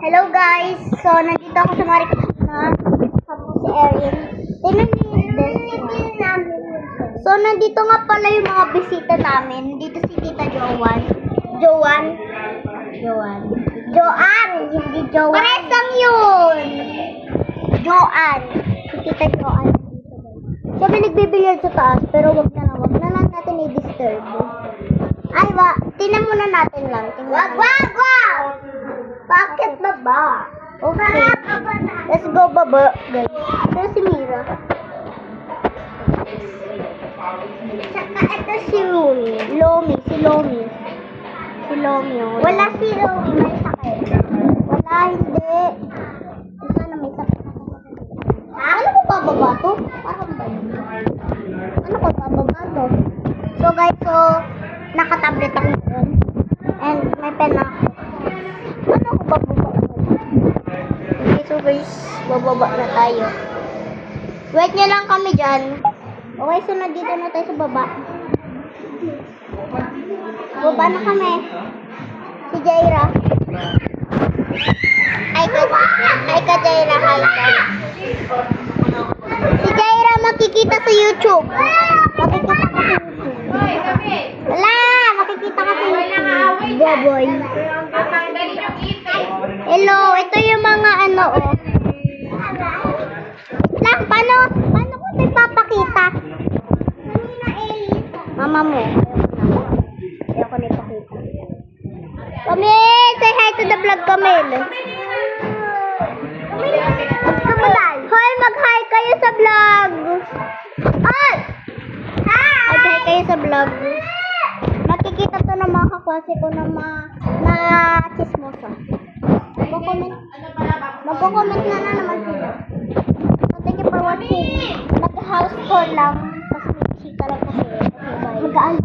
Hello guys! So, nandito ako sa Marikina. Ako si Erin. Tingnan niyo yung So, nandito nga pala yung mga bisita namin. Dito si Tita Joan. Joan? Hindi Joan. Paresang yun! Joan. Si Tita Joan. So, may nagbibilyard sa taas, pero wag na lang natin i-disturb. Ay, tinan muna natin lang. Wag! Bakit baba? Okay. Let's go baba, guys. Ito si Mira. Saka ito si Lomi. Si Lomi. Wala si Lomi. May sakit. Wala, hindi. Sana may sakit. Ano ko bababa to? Parang ba yun? Ano ko bababa to? So guys, nakatablet ako doon. And may pen ako. Ano ko bababa? Okay, so guys, bababa na tayo. Wait nyo lang kami dyan. Okay, so nandito na tayo sa baba. Baba na kami. Si Jaira. Hi ka Jaira, hi ka. Si Jaira makikita sa YouTube. Makikita ka sa YouTube. Wala, makikita ka sa YouTube. Boboy. Hello, ito yung mga ano, lang, paano ko ito ipapakita? Mama mo. Ayoko na ipakita. Camille, say hi to the vlog, Camille. Hoy, mag-hi kayo sa vlog. Ay! Mag-hi kayo sa vlog. Makikita to ng mga kaklase ko na chismosa. Magko-comment na naman sila. So, thank you for watching. Nag-house tour lang. Tapos may chika lang kasi. Okay, bye.